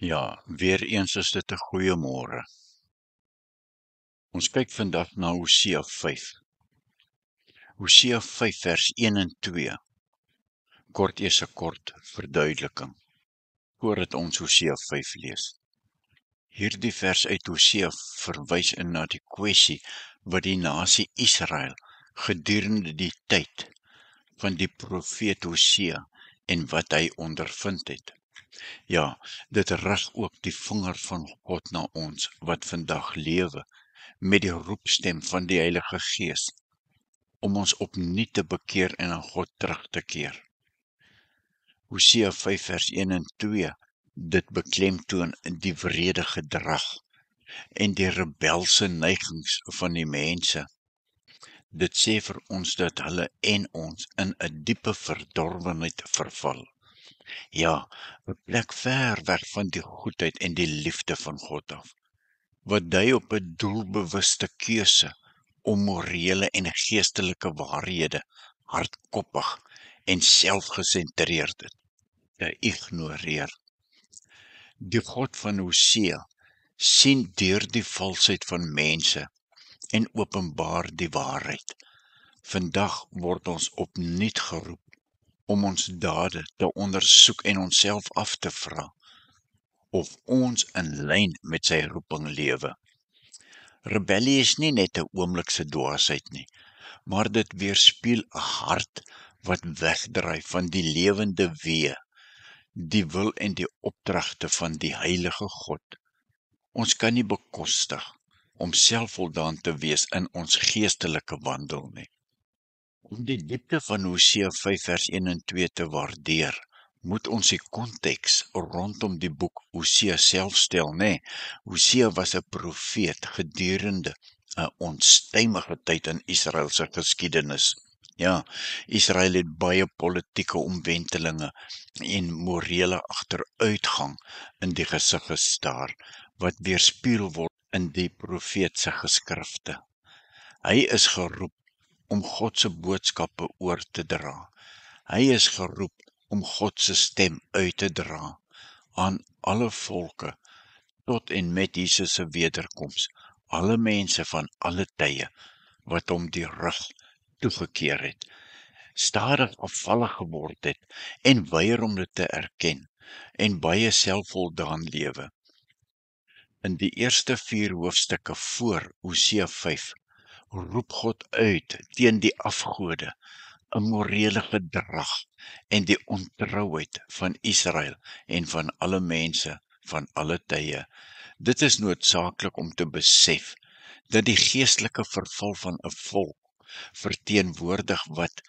Ja, weer eens is dit 'n goeiemôre. Ons kyk vandag na Hosea 5. Hosea 5 vers 1 en 2. Eers 'n kort verduideliking voordat ons Hosea 5 lees. Hierdie vers uit Hosea verwys na die kwessie wat die nasie Israel gedurende die tyd van die profeet Hosea en wat hy ondervind het. Ja, dit rig ook die vinger van God na ons wat vandag lewe met die roepstem van die Heilige Gees om ons opnuut te bekeer en aan God terug te keer. Hosea 5 vers 1 en 2, dit beklemtoon die wrede gedrag en die rebelse neigings van die mense. Dit sê vir ons dat hulle en ons in 'n diepe verdorwenheid verval. Ja, 'n plek ver weg van die goedheid en die liefde van God af, wat dui op 'n doelbewuste keuse om morele en geestelike waarhede hardkoppig en selfgesentreerd te ignoreer. Die God van Hosea sien deur die valsheid van mense en openbaar die waarheid. Vandag word ons opnuut geroep om ons dade te ondersoek en onsself af te vra of ons in lyn met sy roeping lewe. Rebellie is nie net 'n oomblikse dwaasheid nie, maar dit weerspieël 'n hart wat wegdraai van die lewende weë, die wil en die opdragte van die heilige God. Ons kan nie bekostig om selfvoldaan te wees in ons geestelike wandel nie. Om die diepte van Hosea 5 vers 1 en 2 te waardeer, moet ons die konteks rondom die boek Hosea self stel, nê? Hosea was 'n profeet gedurende 'n onstuimige tyd in Israel se geskiedenis. Ja, Israel het baie politieke omwentelinge en morele agteruitgang in die gesig gestaar, wat weerspieël word in die profeet se geskrifte. Hy is geroep om God se boodskappe oor te dra. Hy is geroep om God se stem uit te dra aan alle volke tot en met Jesus se wederkoms, alle mense van alle tye wat hom die rug toegekeer het, stadig afvallig geword het en weier om dit te erken en baie selfvoldaan lewe. In die eerste 4 hoofstukke voor Hosea 5 roep God uit teen die afgode, 'n morele gedrag en die ontrouheid van Israel en van alle mense van alle tye. Dit is noodsaaklik om te besef dat die geestelike verval van 'n volk verteenwoordig wat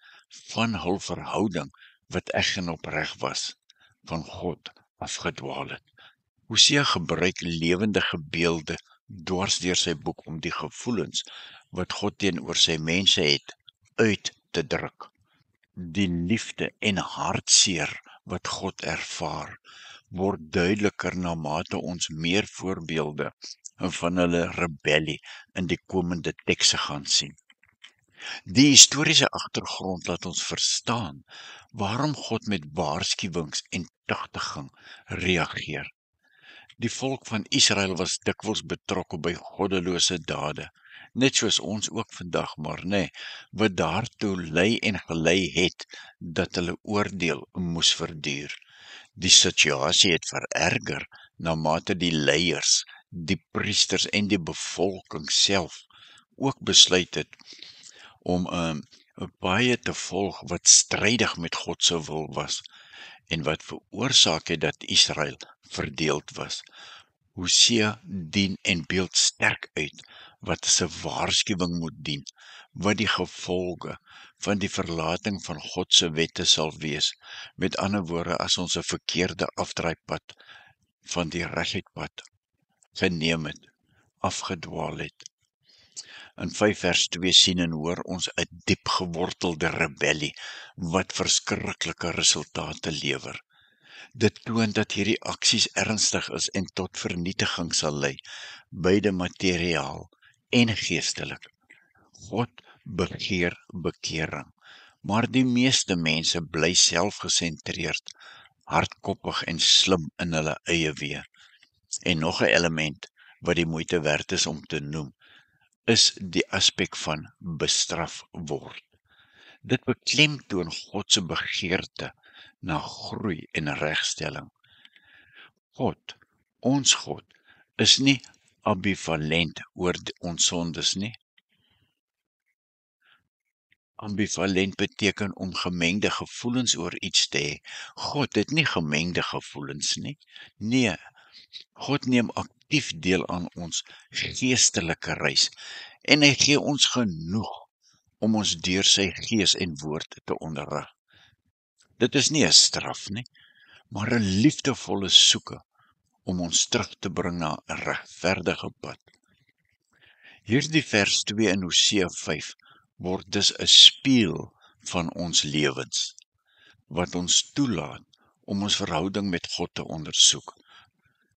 van hul verhouding, wat eg en opreg was, van God afgedwaal het. Hosea gebruik lewendige beelde dwars deur sy boek om die gevoelens wat God teenoor sy mense het, uit te druk. Die liefde en hartseer wat God ervaar, word duideliker na mate ons meer voorbeelde van hulle rebellie in die komende tekste gaan sien. Die historiese agtergrond laat ons verstaan waarom God met waarskuwings en tugtiging reageer. Die volk van Israel was dikwels betrokke by goddelose dade, net soos ons ook vandag maar, wat daartoe lei en gelei het dat hulle oordeel moes verduur. Die situasie het vererger na mate die leiers, die priesters en die bevolking self ook besluit het om 'n baie te volg wat strydig met God se wil was en wat veroorsaak het dat Israel verdeeld was. Hosea dien en beeld sterk uit wat as 'n waarskuwing moet dien, wat die gevolge van die verlating van God se wette sal wees. Met ander woorde, as ons 'n verkeerde afdraaipad van die regheidpad geneem het, afgedwaal het. In 5 vers 2 sien en hoor ons 'n diep gewortelde rebellie wat verskriklike resultate lewer. Dit toon dat hierdie aksies ernstig is en tot vernietiging sal lei, beide materiaal en geestelik. God begeer bekering, maar die meeste mense bly selfgesentreerd, hardkoppig en slim in hulle eie weë. En nog 'n element wat die moeite werd is om te noem, is die aspek van bestraf word. Dit beklemtoon God se begeerte na groei en regstelling. God, ons God, is nie ambivalent oor ons sondes nie. Ambivalent beteken om gemengde gevoelens oor iets te hê. God het nie gemengde gevoelens nie. Nee, God neem aktief deel aan ons geestelike reis en hy gee ons genoeg om ons deur sy gees en woord te onderrig. Dit is nie 'n straf nie, maar 'n liefdevolle soeke om ons terug te bring na 'n regverdige pad. Hierdie vers 2 in Hosea 5 word dus 'n spieël van ons lewens, wat ons toelaat om ons verhouding met God te ondersoek.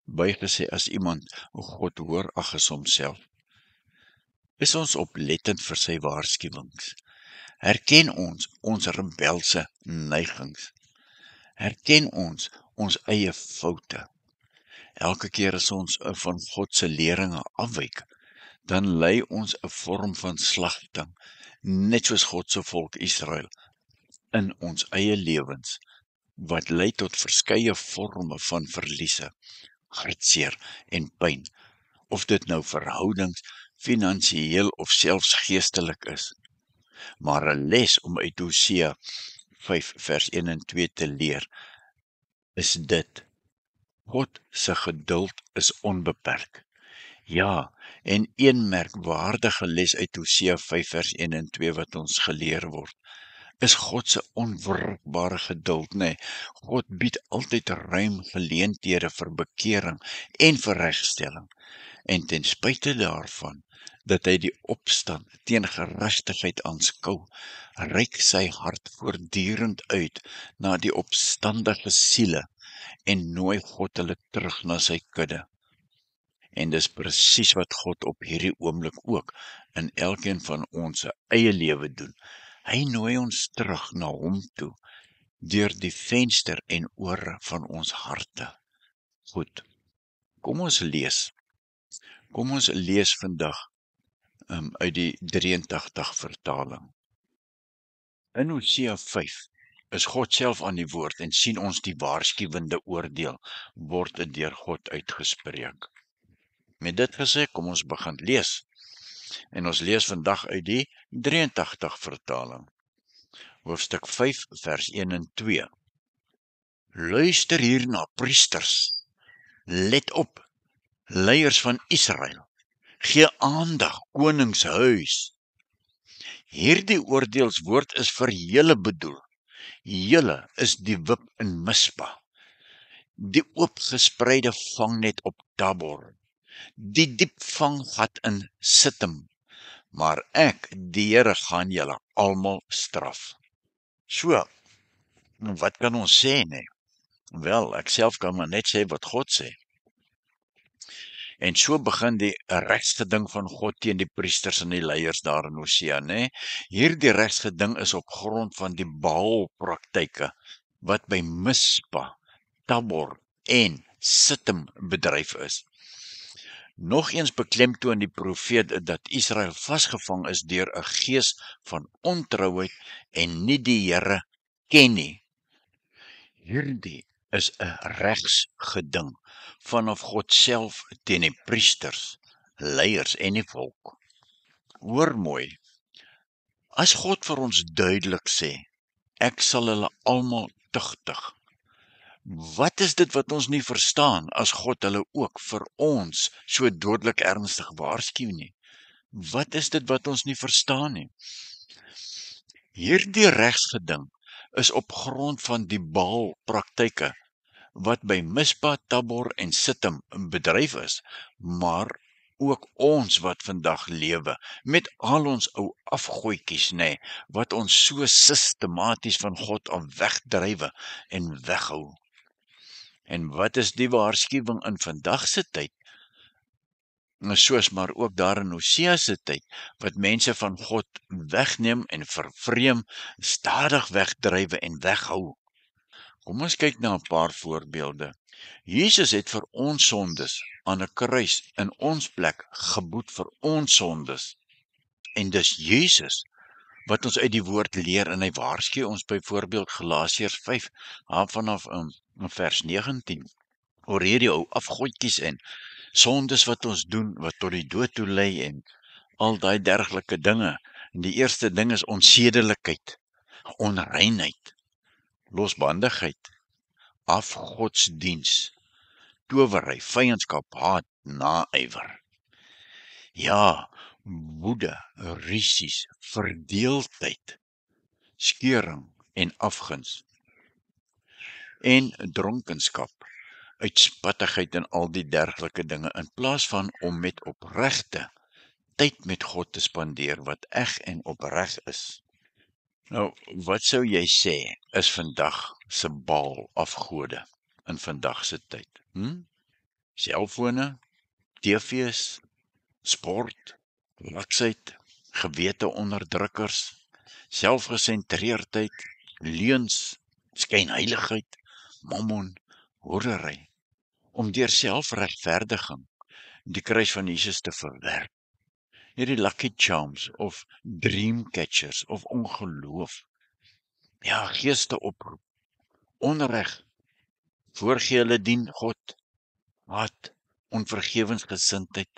Bygesê as iemand God hoor ag is homself. Is ons oplettend vir sy waarskuwings? Herken ons rebelse neigings? Herken ons eie foute? Elke keer as ons van God se leringe afwyk, dan lei ons 'n vorm van slagting, net soos God se volk Israel, in ons eie lewens, wat lei tot verskeie vorme van verliese, hartseer en pyn, of dit nou verhoudings, finansiëel of selfs geestelik is. Maar 'n les om uit Hosea 5 vers 1 en 2 te leer, is dit: God se geduld is onbeperk. Ja, en een merkwaardige les uit Hosea 5 vers 1 en 2 wat ons geleer word, is God se onwrikbare geduld, nee. God bied altyd ruim geleenthede vir bekering en vir regstelling, en ten spyte daarvan dat hy die opstand teen geregtigheid aanskou, reik sy hart voortdurend uit na die opstandige siele en nooi God hulle terug na sy kudde. En dis presies wat God op hierdie oomblik ook in elkeen van ons eie lewe doen. Hy nooi ons terug na hom toe, deur die venster en ore van ons harte. Goed, kom ons lees. Kom ons lees vandag uit die 83 vertaling. In Hosea 5 is God self aan die woord en sien ons die waarskuwende oordeel word deur God uitgespreek. Met dit gesê, kom ons begin lees. En ons lees vandag uit die 83 vertaling. Hoofstuk 5 vers 1 en 2. Luister hierna, priesters. Let op, leiers van Israel. Gee aandag, koningshuis. Hierdie oordeelswoord is vir julle bedoel. Julle is die wip in Mispa, die oopgespreide vangnet op Tabor, die diep vanggat in Sittim, maar ek, die Here, gaan julle almal straf. So, wat kan ons sê, nee? Wel, ek self kan maar net sê wat God sê. En so begin die regsgeding van God teen die priesters en die leiers daar in Hosea, nee? Hierdie regsgeding is op grond van die Baal-praktyke wat by Mispa, Tabor en Sittim bedryf is. Nog eens beklemtoon die profeet dat Israel vasgevang is deur 'n gees van ontrouheid en nie die Here ken nie. Hierdie is 'n regsgeding vanaf God self teen die priesters, leiers en die volk. Hoor mooi, as God vir ons duidelik sê, ek sal hulle almal tugtig, wat is dit wat ons nie verstaan as God hulle ook vir ons so dodelik ernstig waarsku nie? Wat is dit wat ons nie verstaan nie? Hierdie regsgeding is op grond van die Baal-praktyke wat by Mispa, Tabor en Sittim bedryf is, maar ook ons wat vandag lewe met al ons ou afgooitjies, nee, wat ons so sistematies van God af wegdrywe en weghou. En wat is die waarskuwing in vandag se tyd? Soos maar ook daar in Hosea se tyd, wat mense van God wegneem en vervreem, stadig wegdrywe en weghou. Kom ons kyk na 'n paar voorbeelde. Jesus het vir ons sondes aan 'n kruis in ons plek geboet vir ons sondes. En dis Jesus wat ons uit die woord leer, en hy waarsku ons byvoorbeeld Galasiërs 5, vanaf vers 19, oor hierdie ou afgodjies en sondes wat ons doen, wat tot die dood toe lei en al daai dergelike dinge. En die eerste ding is onsedelikheid, onreinheid, losbandigheid, afgodsdiens, towery, vyandskap, haat, naaiwer. Ja, woede, rusies, verdeeldheid, skeuring en afguns. En dronkenskap, uitspattigheid en al die dergelike dinge, in plaas van om met opregte tyd met God te spandeer wat eg en opreg is. Nou, wat sou jy sê is vandag se Baal afgode in vandag se tyd? Selfone, TV's, sport, laksheid, geweteonderdrukkers, selfgesentreerdheid, leuns, skynheiligheid, mammon, hoerery, om deur selfregverdiging die kruis van Jesus te verwerp. Hierdie lucky charms of dream catchers of ongeloof. Ja, geeste oproep, onreg, voorgee hulle dien God, haat, onvergewensgesindheid,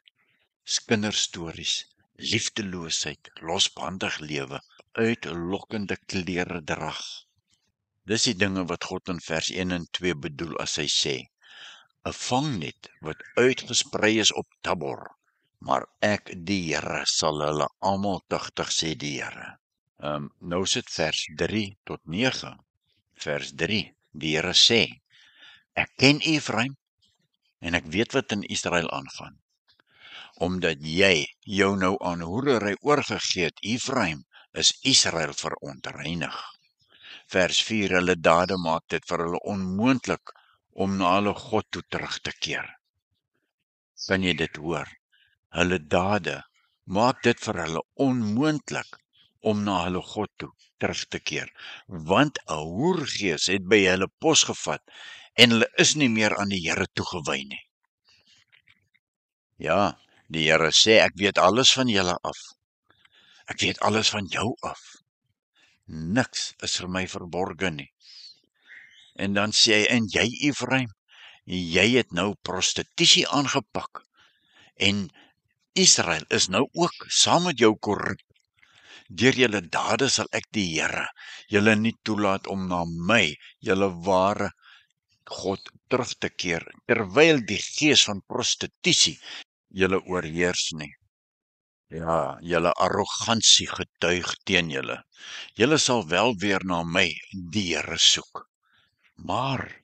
kinderstories, liefdeloosheid, losbandig lewe, uitlokkende klere drag. Dis die dinge wat God in vers 1 en 2 bedoel as hy sê, 'n vangnet wat uitgesprei is op Tabor, maar ek, die Here, sal hulle almal tugtig, sê die Here. Nou sit vers 3 tot 9. Vers 3, die Here sê, ek ken Efraim, en ek weet wat in Israel aangaan. Omdat jy jou nou aan hoerery oorgegee het, Efraim, is Israel verontreinig. Vers 4, hulle dade maak dit vir hulle onmoontlik om na hulle God toe terug te keer. Kan jy dit hoor? Hulle dade maak dit vir hulle onmoontlik om na hulle God toe terug te keer, want 'n hoergees het by hulle pos gevat en hulle is nie meer aan die Here toegewy nie. Ja, die Here sê, ek weet alles van julle af. Ek weet alles van jou af. Niks is vir my verborge nie. En dan sê hy, en jy, Efraim, jy het nou prostitusie aangepak. En Israel is nou ook saam met jou korrup. Deur julle dade sal ek, die Here, julle nie toelaat om na my, julle ware God, terug te keer, terwyl die gees van prostitusie julle oorheers nie. Ja, julle arrogansie getuig teen julle. Julle sal wel weer na my, die Here, soek. Maar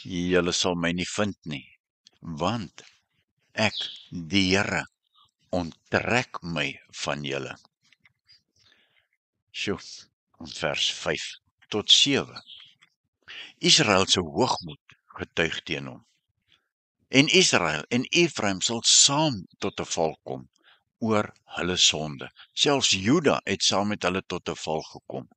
julle sal my nie vind nie, want ek, die Here, onttrek my van julle. Sjoe, vers 5 tot 7. Israel se hoogmoed getuig teen hom. En Israel en Efraim sal saam tot 'n val kom oor hulle sonde. Selfs Juda het saam met hulle tot 'n val gekom.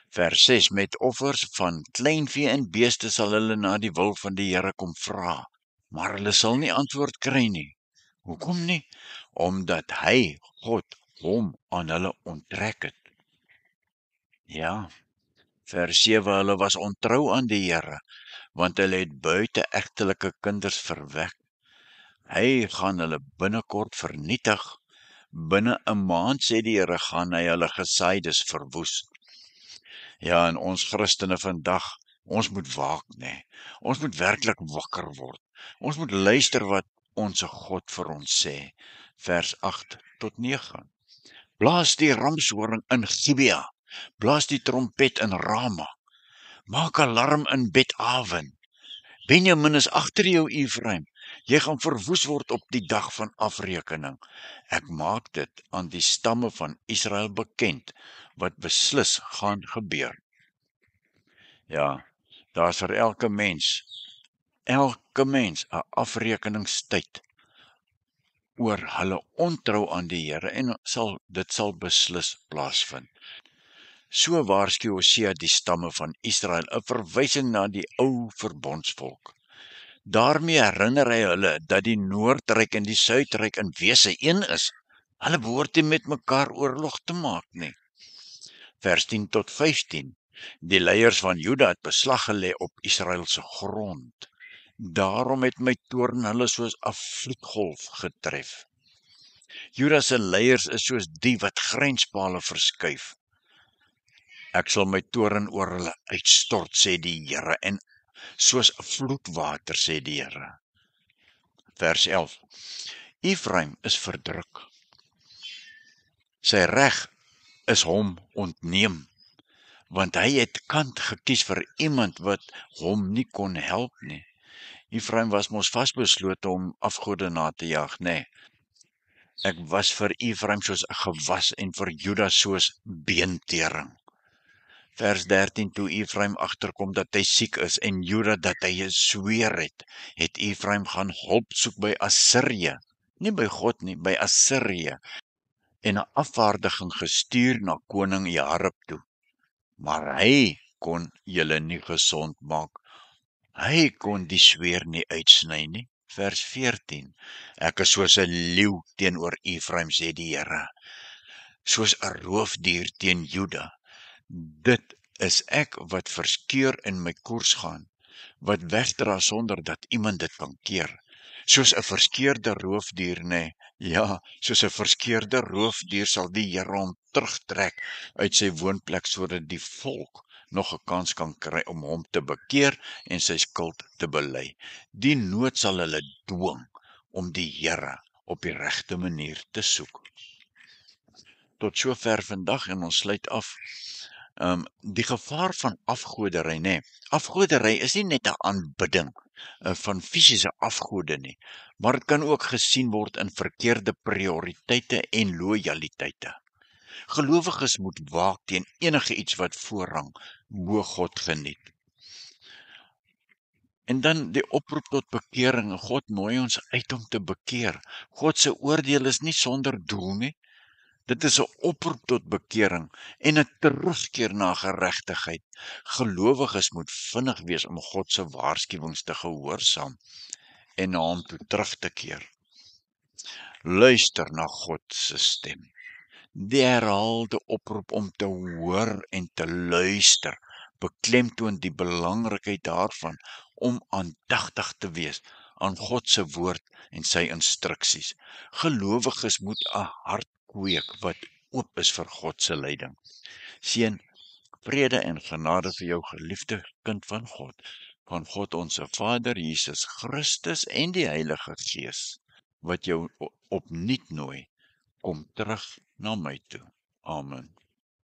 Vers 6, met offers van kleinvee en beeste sal hulle na die wil van die Here kom vra, maar hulle sal nie antwoord kry nie. Hoekom nie? Omdat hy, God, hom aan hulle onttrek het. Ja, vers 7, hulle was ontrou aan die Here, want hulle het buite-egtelike kinders verwek. Hy gaan hulle binnekort vernietig. Binne 'n maand, sê die Here, gaan hy hulle gesaaides verwoes. Ja, en ons Christene vandag, ons moet waak, nee. Ons moet werklik wakker word. Ons moet luister wat ons God vir ons sê. Vers 8 tot 9. Blaas die ramshoring in Gibea, blaas die trompet in Rama, maak alarm in Bet-Aven. Benjamin is agter jou, Efraim. Jy gaan verwoes word op die dag van afrekening. Ek maak dit aan die stamme van Israel bekend, wat beslis gaan gebeur. Ja, daar is vir elke mens 'n afrekeningstyd oor hulle ontrou aan die Here, en dit sal beslis plaasvind. So waarsku Hosea die stamme van Israel, 'n verwysing na die ou verbondsvolk. Daarmee herinner hy hulle dat die Noordryk en die Suidryk in wese een is. Hulle behoort nie met mekaar oorlog te maak nie. Vers 10 tot 15. Die leiers van Juda het beslag gelê op Israel se grond. Daarom het my toorn hulle soos 'n vloedgolf getref. Juda se leiers is soos die wat grenspale verskuif. Ek sal my toorn oor hulle uitstort, sê die Here, en soos 'n vloedwater, sê die Here. Vers 11. Efraim is verdruk. Sy reg is hom ontneem, want hy het kant gekies vir iemand wat hom nie kon help nie. Efraim was mos vasbeslote om afgode na te jag, nê? Ek was vir Efraim soos 'n gewas en vir Juda soos beentering. Vers 13, toe Efraim agterkom dat hy siek is en Juda dat hy 'n sweer het Efraim gaan hulp soek by Assirië, nie by God nie, by Assirië, en 'n afvaardiging gestuur na koning Jareb toe. Maar hy kon julle nie gesond maak. Hy kon die sweer nie uitsny nie. Vers 14. Ek is soos 'n leeu teenoor Efraim, sê die Here, soos 'n roofdier teen Juda. Dit is ek wat verskeur in my koers gaan, wat wegdra sonder dat iemand dit kan keer. Soos 'n verskeurde roofdier, nê? Ja, soos 'n verskeurde roofdier sal die Here hom terugtrek uit sy woonplek sodat die volk nog 'n kans kan kry om hom te bekeer en sy skuld te bely. Die nood sal hulle dwing om die Here op die regte manier te soek. Tot sover vandag en ons sluit af. Die gevaar van afgoderry, nê? Afgoderry is nie net 'n aanbidding van fisiese afgode nie, maar dit kan ook gesien word in verkeerde prioriteite en lojaliteite. Gelowiges moet waak teen enige iets wat voorrang bo God geniet. En dan die oproep tot bekering. God nooi ons uit om te bekeer. God se oordeel is nie sonder doel nie. Dit is 'n oproep tot bekering en 'n terugkeer na geregtigheid. Gelowiges moet vinnig wees om God se waarskuwings te gehoorsaam en na hom toe terug te keer. Luister na God se stem. Die herhaalde oproep om te hoor en te luister beklemtoon die belangrikheid daarvan om aandagtig te wees aan God se woord en sy instruksies. Gelowiges moet 'n hart kweek wat oop is vir God se leiding. Seën, vrede en genade vir jou geliefde kind van God onse Vader Jesus Christus en die Heilige Gees, wat jou opnuut nooi, kom terug na my toe. Amen.